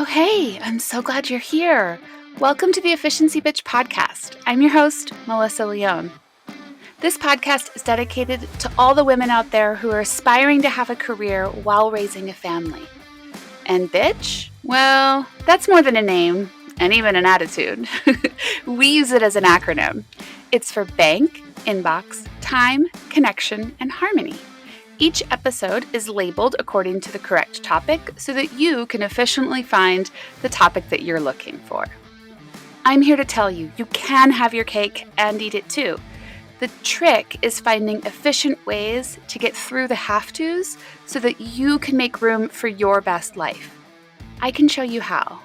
Oh, hey, I'm so glad you're here. Welcome to the Efficiency Bitch podcast. I'm your host, Melissa Leone. This podcast is dedicated to all the women out there who are aspiring to have a career while raising a family. And bitch? Well, that's more than a name and even an attitude. We use it as an acronym. It's for bank, inbox, time, connection, and harmony. Each episode is labeled according to the correct topic so that you can efficiently find the topic that you're looking for. I'm here to tell you, you can have your cake and eat it too. The trick is finding efficient ways to get through the have-tos so that you can make room for your best life. I can show you how.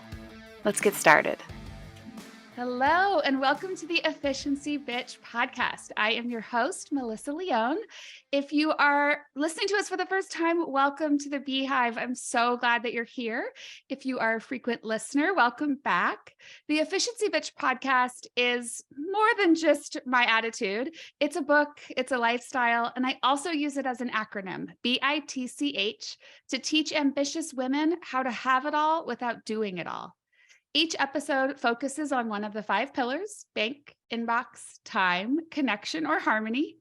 Let's get started. Hello, and welcome to the Efficiency Bitch podcast. I am your host, Melissa Leone. If you are listening to us for the first time, welcome to the Beehive. I'm so glad that you're here. If you are a frequent listener, welcome back. The Efficiency Bitch podcast is more than just my attitude. It's a book, it's a lifestyle, and I also use it as an acronym, BITCH, to teach ambitious women how to have it all without doing it all. Each episode focuses on one of the 5 pillars: bank, inbox, time, connection, or harmony.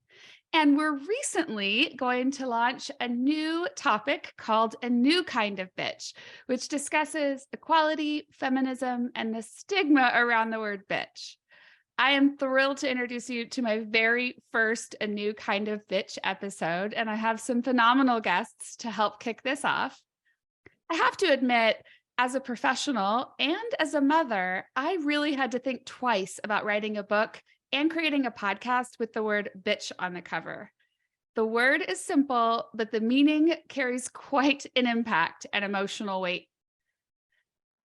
And we're recently going to launch a new topic called A New Kind of Bitch, which discusses equality, feminism, and the stigma around the word bitch. I am thrilled to introduce you to my very first A New Kind of Bitch episode, and I have some phenomenal guests to help kick this off. I have to admit, as a professional and as a mother, I really had to think twice about writing a book and creating a podcast with the word bitch on the cover. The word is simple, but the meaning carries quite an impact and emotional weight.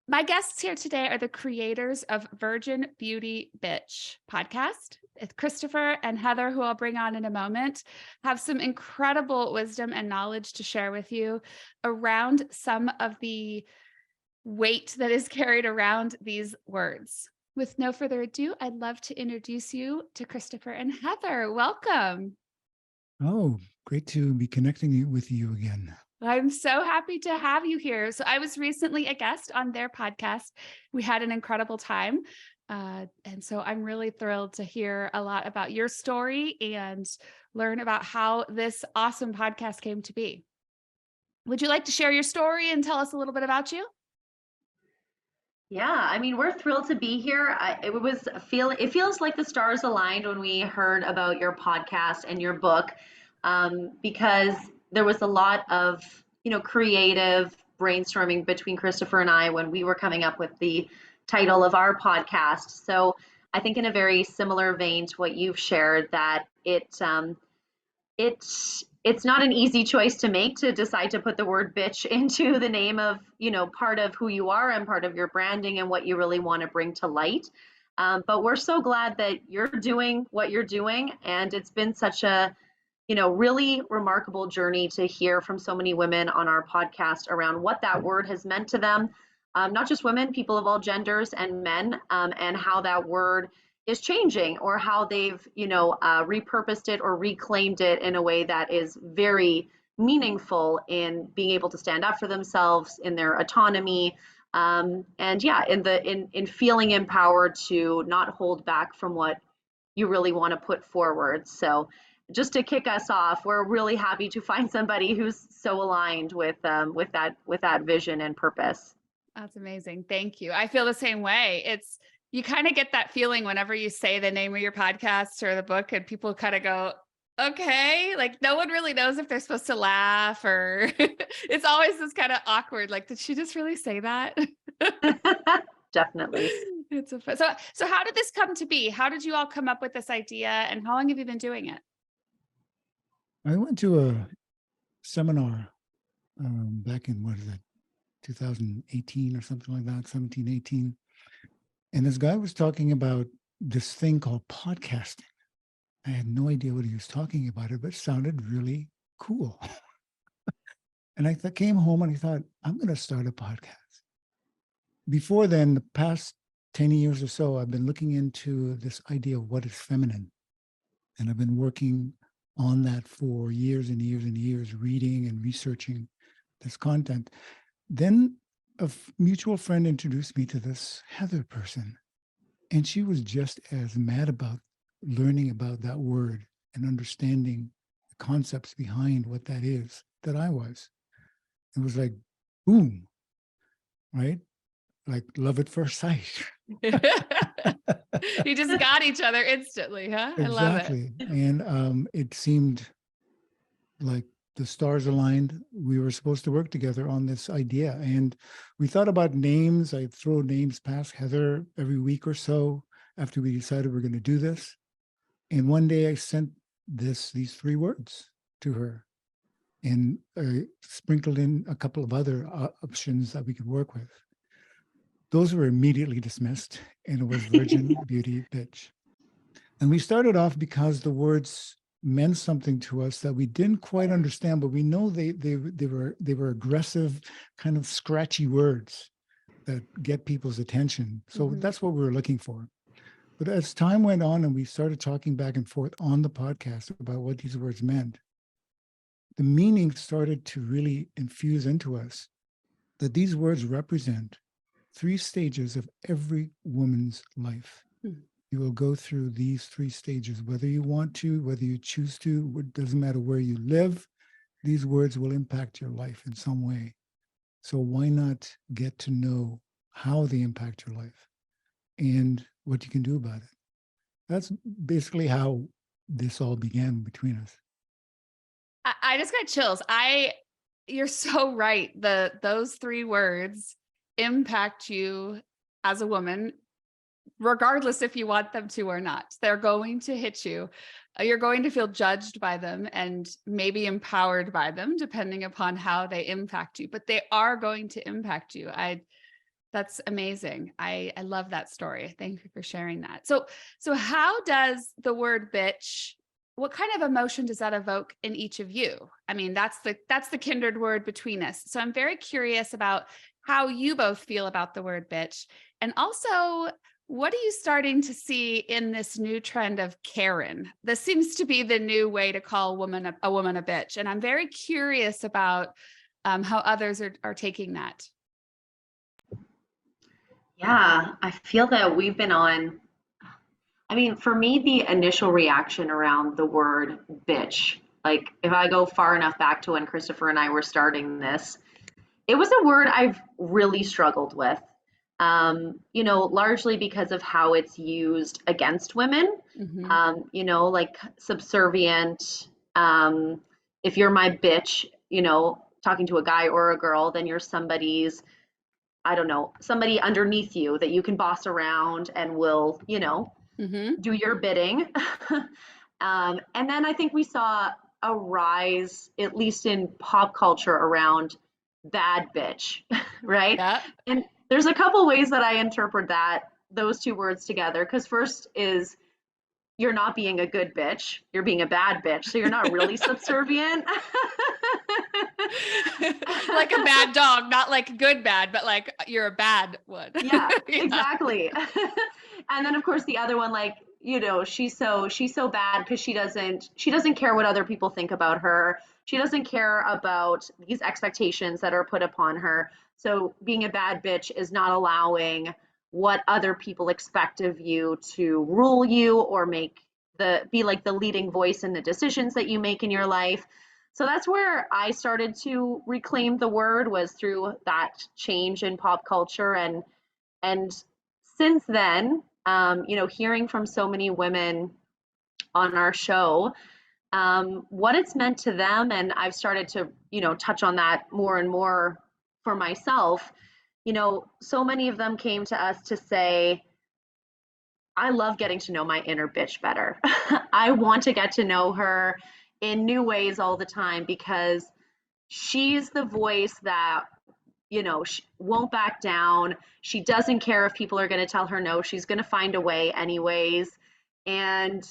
My guests here today are the creators of Virgin Beauty Bitch podcast. It's Christopher and Heather, who I'll bring on in a moment, have some incredible wisdom and knowledge to share with you around some of the weight that is carried around these words. With no further ado, I'd love to introduce you to Christopher and Heather. Welcome. Oh, great to be connecting with you again. I'm so happy to have you here. So I was recently a guest on their podcast. We had an incredible time. And so I'm really thrilled to hear a lot about your story and learn about how this awesome podcast came to be. Would you like to share your story and tell us a little bit about you? Yeah, we're thrilled to be here. It feels like the stars aligned when we heard about your podcast and your book, because there was a lot of, creative brainstorming between Christopher and I when we were coming up with the title of our podcast. So I think in a very similar vein to what you've shared, that it's not an easy choice to make, to decide to put the word bitch into the name of, part of who you are and part of your branding and what you really want to bring to light. But we're so glad that you're doing what you're doing. And it's been such a, really remarkable journey to hear from so many women on our podcast around what that word has meant to them. Not just women, people of all genders and men, and how that word is changing, or how they've, repurposed it or reclaimed it in a way that is very meaningful in being able to stand up for themselves, in their autonomy, and yeah, in feeling empowered to not hold back from what you really want to put forward. So just to kick us off, we're really happy to find somebody who's so aligned with that vision and purpose. That's amazing. Thank you. I feel the same way. You kind of get that feeling whenever you say the name of your podcast or the book, and people kind of go, okay, like no one really knows if they're supposed to laugh, or it's always this kind of awkward, like, did she just really say that? Definitely. So how did this come to be? How did you all come up with this idea, and how long have you been doing it? I went to a seminar back in, 2018 or something like that, 17, 18. And this guy was talking about this thing called podcasting. I had no idea what he was talking about, but it sounded really cool. And I came home and I thought, I'm going to start a podcast. Before then, the past 10 years or so, I've been looking into this idea of what is feminine. And I've been working on that for years and years and years, reading and researching this content. Then mutual friend introduced me to this Heather person, and she was just as mad about learning about that word and understanding the concepts behind what that is that I was. It was like, boom, right? Like love at first sight. You just got each other instantly, huh? I love it. Exactly. And it seemed like the stars aligned. We were supposed to work together on this idea. And we thought about names. I throw names past Heather every week or so after we decided we're going to do this. And one day I sent these 3 words to her and sprinkled in a couple of other options that we could work with. Those were immediately dismissed, and it was virgin, beauty, bitch. And we started off because the words meant something to us that we didn't quite understand, but we know they were aggressive, kind of scratchy words that get people's attention. So that's what we were looking for. But as time went on and we started talking back and forth on the podcast about what these words meant, the meaning started to really infuse into us that these words represent 3 stages of every woman's life. You will go through these 3 stages, whether you want to, whether you choose to, it doesn't matter where you live, these words will impact your life in some way. So why not get to know how they impact your life and what you can do about it? That's basically how this all began between us. I just got chills. You're so right. Those 3 words impact you as a woman, regardless if you want them to or not. They're going to hit you. You're going to feel judged by them and maybe empowered by them, depending upon how they impact you, but they are going to impact you. That's amazing. I love that story. Thank you for sharing that. So how does the word bitch, what kind of emotion does that evoke in each of you? I mean, that's the kindred word between us. So I'm very curious about how you both feel about the word bitch. And also, what are you starting to see in this new trend of Karen? This seems to be the new way to call a woman a bitch. And I'm very curious about how others are taking that. Yeah, I feel that we've been on. I mean, for me, the initial reaction around the word bitch, like if I go far enough back to when Christopher and I were starting this, it was a word I've really struggled with. Largely because of how it's used against women, like subservient. If you're my bitch, talking to a guy or a girl, then you're somebody's, I don't know, somebody underneath you that you can boss around and will, do your bidding. And then I think we saw a rise, at least in pop culture, around bad bitch, right? Yeah. And there's a couple ways that I interpret those 2 words together. Because first is you're not being a good bitch, you're being a bad bitch. So you're not really subservient. Like a bad dog, not like good bad, but like you're a bad one. Yeah, exactly. And then of course the other one, like, she's so bad because she doesn't care what other people think about her. She doesn't care about these expectations that are put upon her. So being a bad bitch is not allowing what other people expect of you to rule you or be like the leading voice in the decisions that you make in your life. So that's where I started to reclaim the word, was through that change in pop culture. And since then, hearing from so many women on our show, what it's meant to them, and I've started to, touch on that more and more for myself. So many of them came to us to say, I love getting to know my inner bitch better. I want to get to know her in new ways all the time, because she's the voice that, she won't back down. She doesn't care if people are going to tell her no. She's going to find a way anyways. And,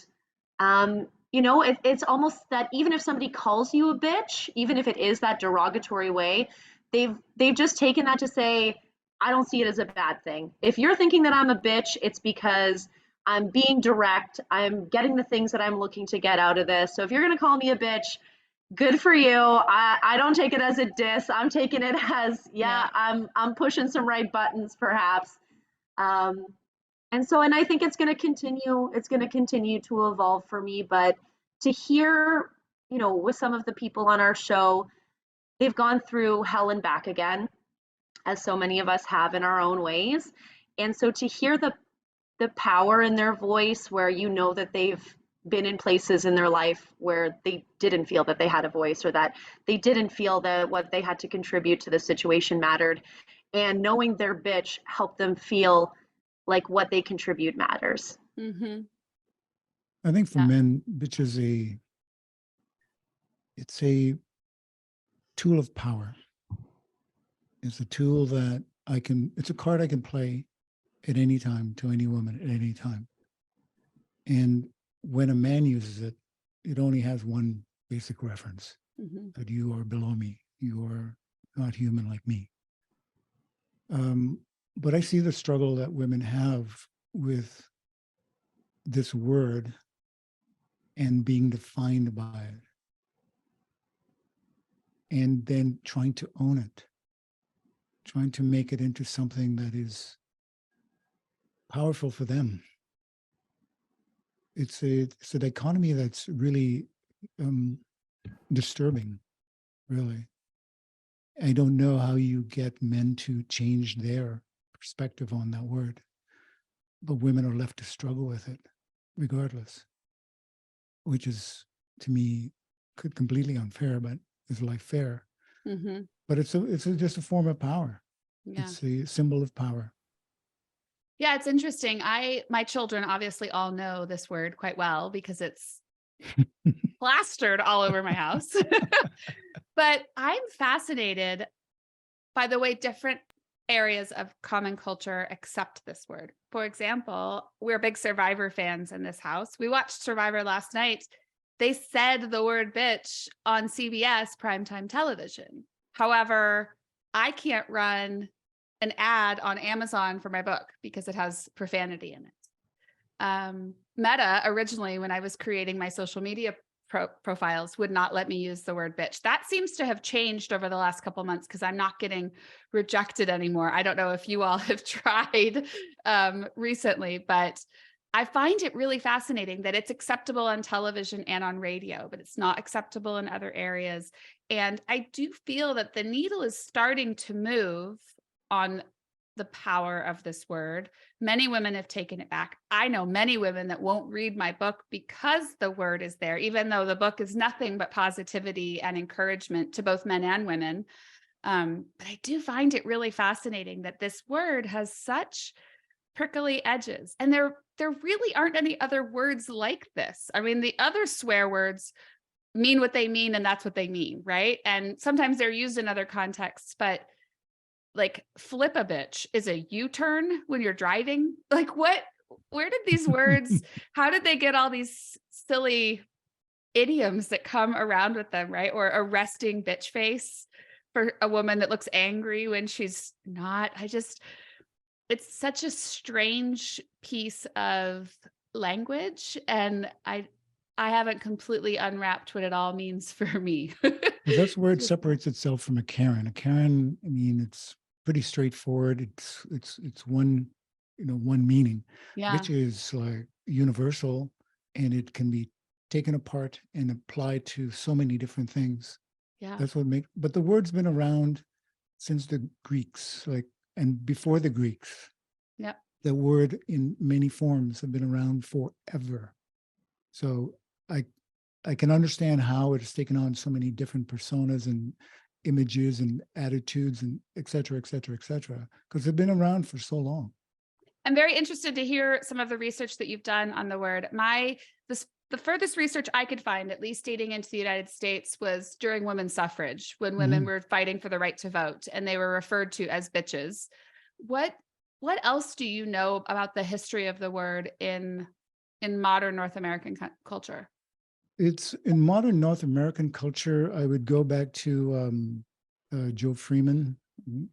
it's almost that even if somebody calls you a bitch, even if it is that derogatory way, they've just taken that to say, I don't see it as a bad thing. If you're thinking that I'm a bitch, it's because I'm being direct. I'm getting the things that I'm looking to get out of this. So if you're going to call me a bitch, Good for you. I don't take it as a diss. I'm taking it as, Yeah. I'm pushing some right buttons perhaps. Um, and I think it's going to continue to evolve for me, but to hear, with some of the people on our show, they've gone through hell and back again, as so many of us have in our own ways. And so to hear the power in their voice, where that they've been in places in their life where they didn't feel that they had a voice, or that they didn't feel that what they had to contribute to the situation mattered, and knowing their bitch helped them feel like what they contribute matters. Mm-hmm. I think for Yeah. men, bitch is it's a tool of power. It's a tool that it's a card I can play at any time to any woman at any time. And when a man uses it, it only has one basic reference, Mm-hmm. that you are below me. You are not human like me. But I see the struggle that women have with this word and being defined by it, and then trying to own it, trying to make it into something that is powerful for them. It's a dichotomy that's really disturbing, really. I don't know how you get men to change their perspective on that word, but women are left to struggle with it regardless, which is, to me, completely unfair, but is life fair? Mm-hmm. But it's just a form of power. Yeah. It's a symbol of power. Yeah, it's interesting. My children obviously all know this word quite well because it's plastered all over my house. But I'm fascinated by the way different areas of common culture accept this word. For example, we're big Survivor fans in this house. We watched Survivor last night. They said the word bitch on CBS primetime television. However, I can't run an ad on Amazon for my book because it has profanity in it. Meta originally, when I was creating my social media profiles, would not let me use the word bitch. That seems to have changed over the last couple of months because I'm not getting rejected anymore. I don't know if you all have tried recently, but I find it really fascinating that it's acceptable on television and on radio, but it's not acceptable in other areas. And I do feel that the needle is starting to move on the power of this word. Many women have taken it back. I know many women that won't read my book because the word is there, even though the book is nothing but positivity and encouragement to both men and women. But I do find it really fascinating that this word has such prickly edges, and there really aren't any other words like this. I mean, the other swear words mean what they mean, and that's what they mean, right? And sometimes they're used in other contexts, but like flip a bitch is a U-turn when you're driving. Like where did these words, how did they get all these silly idioms that come around with them, right? Or a resting bitch face for a woman that looks angry when she's not. It's such a strange piece of language. And I haven't completely unwrapped what it all means for me. Well, that's where it separates itself from a Karen. A Karen, I mean, it's pretty straightforward. It's one, one meaning. Yeah. Bitch is like universal, and it can be taken apart and applied to so many different things. Yeah. That's what but the word's been around since the Greeks, and before the Greeks. Yeah. The word in many forms have been around forever. So I can understand how it has taken on so many different personas and images and attitudes and et cetera, et cetera, et cetera, because they've been around for so long. I'm very interested to hear some of the research that you've done on the word. The furthest research I could find, at least dating into the United States, was during women's suffrage, when women were fighting for the right to vote, and they were referred to as bitches. What else do you know about the history of the word in modern North American culture? It's in modern North American culture. I would go back to Joe Freeman,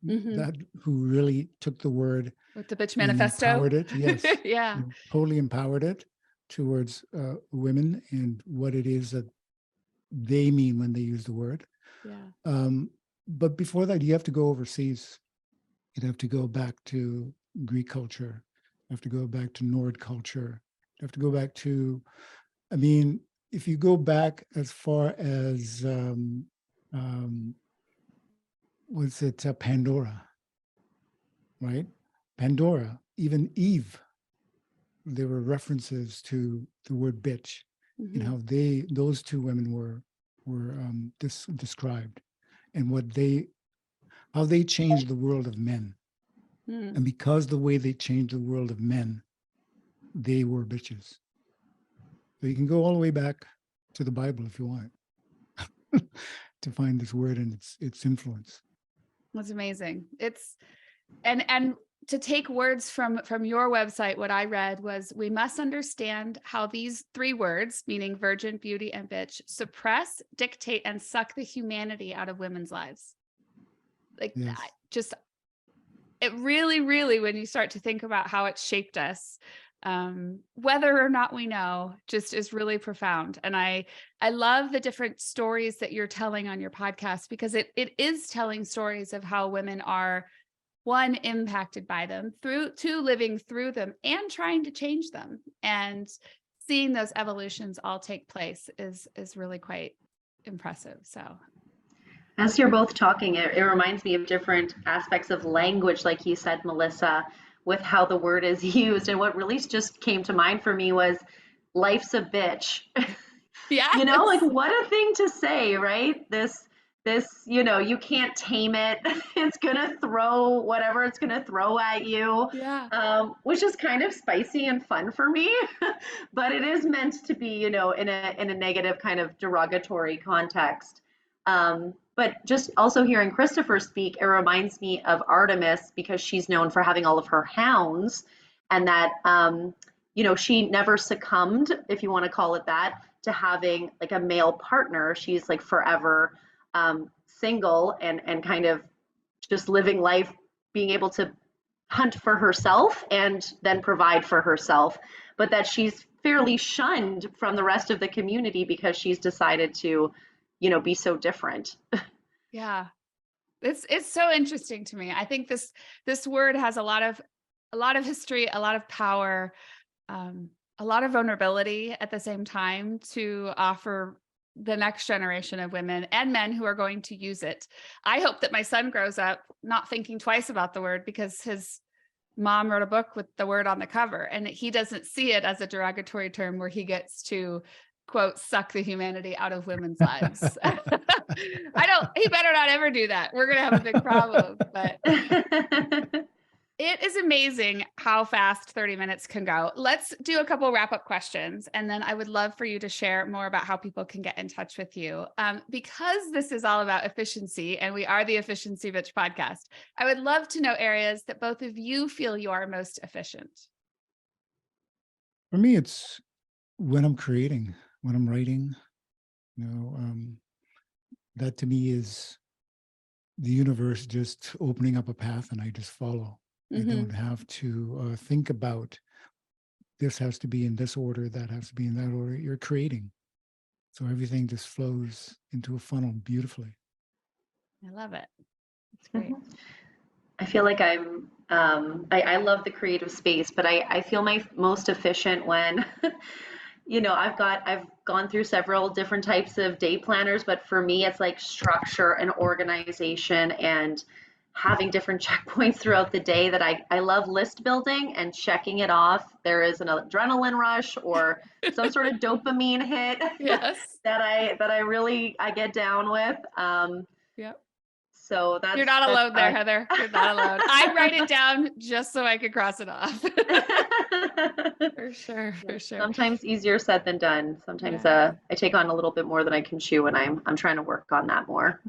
that who really took the word with the bitch manifesto, empowered it. Yes, yeah, totally empowered it towards women and what it is that they mean when they use the word. Yeah. But before that, you have to go overseas. You'd have to go back to Greek culture. You have to go back to Nord culture. You have to go back to, I mean, if you go back as far as, was it Pandora, right? Pandora, even Eve, there were references to the word bitch and how those two women were described, and how they changed the world of men. And because the way they changed the world of men, they were bitches. So you can go all the way back to the Bible if you want to find this word and its influence. That's amazing. It's and to take words from your website, what I read was, we must understand how these three words, meaning virgin, beauty, and bitch, suppress, dictate, and suck the humanity out of women's lives. Like, Yes. It really, really, when you start to think about how it shaped us, whether or not we know, just is really profound. And I love the different stories that you're telling on your podcast, because it is telling stories of how women are, one, impacted by them, two, living through them and trying to change them, and seeing those evolutions all take place is really quite impressive. So As you're both talking, it reminds me of different aspects of language, like you said, Melissa, with how the word is used. And what really just came to mind for me was life's a bitch. yeah, Like, what a thing to say, right? This, you can't tame it. It's gonna throw whatever it's gonna throw at you. Yeah. Which is kind of spicy and fun for me, but it is meant to be, in a negative kind of derogatory context. But just also hearing Christopher speak, it reminds me of Artemis, because she's known for having all of her hounds, and that she never succumbed, if you want to call it that, to having like a male partner. She's like forever single and kind of just living life, being able to hunt for herself and then provide for herself, but that she's fairly shunned from the rest of the community because she's decided to, be so different. Yeah. It's so interesting to me. I think this word has a lot of history, a lot of power, a lot of vulnerability at the same time, to offer the next generation of women and men who are going to use it. I hope that my son grows up not thinking twice about the word, because his mom wrote a book with the word on the cover, and he doesn't see it as a derogatory term where he gets to, quote, suck the humanity out of women's lives. He better not ever do that. We're going to have a big problem. But it is amazing how fast 30 minutes can go. Let's do a couple wrap-up questions, and then I would love for you to share more about how people can get in touch with you. Because this is all about efficiency, and we are the Efficiency Bitch podcast, I would love to know areas that both of you feel you are most efficient. For me, it's when I'm creating, when I'm writing. That to me is the universe just opening up a path, and I just follow. I don't have to think about, this has to be in this order, that has to be in that order. You're creating. So everything just flows into a funnel beautifully. I love it. It's great. I feel like I love the creative space, but I feel my most efficient when, I've gone through several different types of day planners, but for me, it's like structure and organization and having different checkpoints throughout the day. That I love list building and checking it off. There is an adrenaline rush or some sort of dopamine hit. Yes. that I really get down with. Yep. So You're not alone there, Heather. You're not alone. I write it down just so I could cross it off. For sure. Sometimes easier said than done. Sometimes I take on a little bit more than I can chew, and I'm trying to work on that more.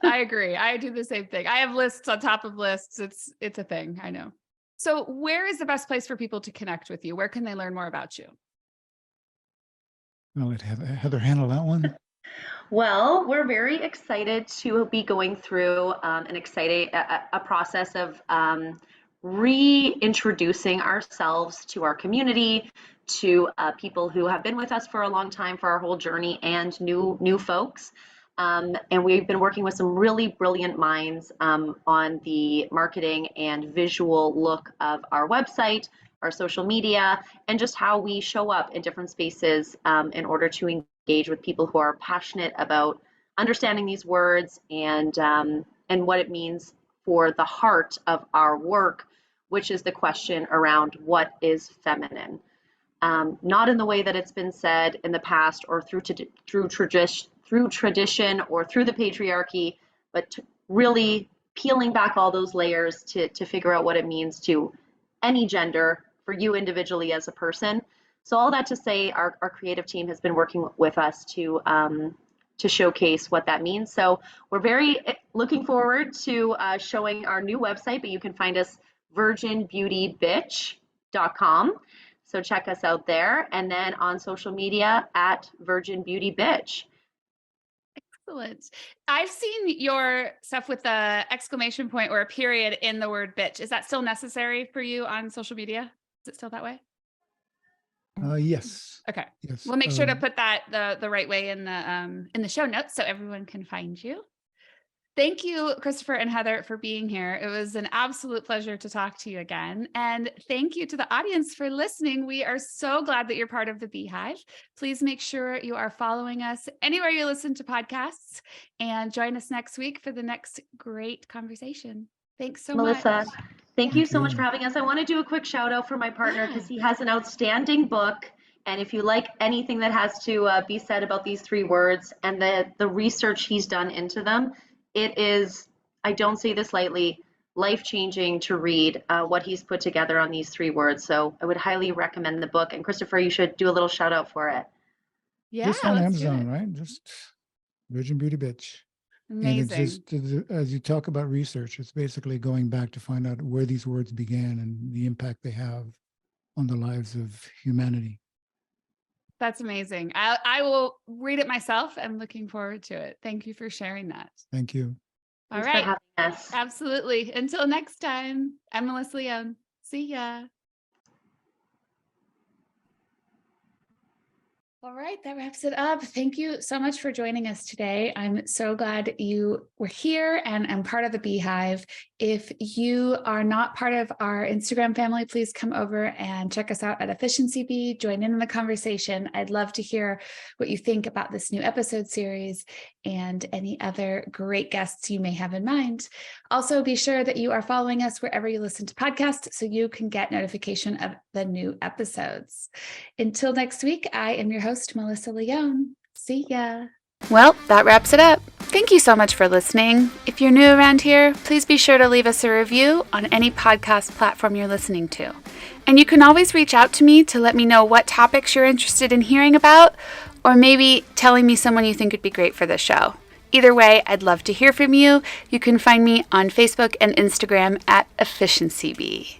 I agree. I do the same thing. I have lists on top of lists. It's a thing. I know. So where is the best place for people to connect with you? Where can they learn more about you? I'll let Heather handle that one. Well, we're very excited to be going through a process of reintroducing ourselves to our community, to people who have been with us for a long time for our whole journey, and new folks. And we've been working with some really brilliant minds on the marketing and visual look of our website, our social media, and just how we show up in different spaces in order to engage with people who are passionate about understanding these words and what it means for the heart of our work, which is the question around what is feminine. Not in the way that it's been said in the past or through tradition or through the patriarchy, but really peeling back all those layers to figure out what it means to any gender for you individually as a person. So all that to say, our creative team has been working with us to showcase what that means. So we're very looking forward to showing our new website, but you can find us virginbeautybitch.com. So check us out there, and then on social media at Virgin Beauty Bitch. Excellent. I've seen your stuff with the exclamation point or a period in the word bitch. Is that still necessary for you on social media? Is it still that way? Yes. Okay. Yes. We'll make sure to put that the right way in the show notes so everyone can find you. Thank you, Christopher and Heather, for being here. It was an absolute pleasure to talk to you again. And thank you to the audience for listening. We are so glad that you're part of the Beehive. Please make sure you are following us anywhere you listen to podcasts, and join us next week for the next great conversation. Thanks so Melissa, much. thank you so much for having us. I want to do a quick shout out for my partner because he has an outstanding book. And if you like anything that has to be said about these three words and the research he's done into them, it is, I don't say this lightly, life-changing to read what he's put together on these three words. So I would highly recommend the book. And Christopher, you should do a little shout out for it. Yeah, just on let's Amazon, do it. right? Just Virgin Beauty Bitch. Amazing. And it's just, as you talk about research, it's basically going back to find out where these words began and the impact they have on the lives of humanity. That's amazing. I will read it myself. I'm looking forward to it. Thank you for sharing that. Thank you. All Thanks right. for having us. Absolutely. Until next time, I'm Melissa Leone. See ya. All right, that wraps it up. Thank you so much for joining us today. I'm so glad you were here and I'm part of the Beehive. If you are not part of our Instagram family, please come over and check us out at Efficiency Bee. Join in the conversation. I'd love to hear what you think about this new episode series and any other great guests you may have in mind. Also, be sure that you are following us wherever you listen to podcasts so you can get notification of the new episodes. Until next week, I am your host, Melissa Leone. See ya. Well, that wraps it up. Thank you so much for listening. If you're new around here, please be sure to leave us a review on any podcast platform you're listening to. And you can always reach out to me to let me know what topics you're interested in hearing about, or maybe telling me someone you think would be great for the show. Either way, I'd love to hear from you. You can find me on Facebook and Instagram at EfficiencyBee.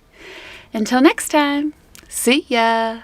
Until next time, see ya.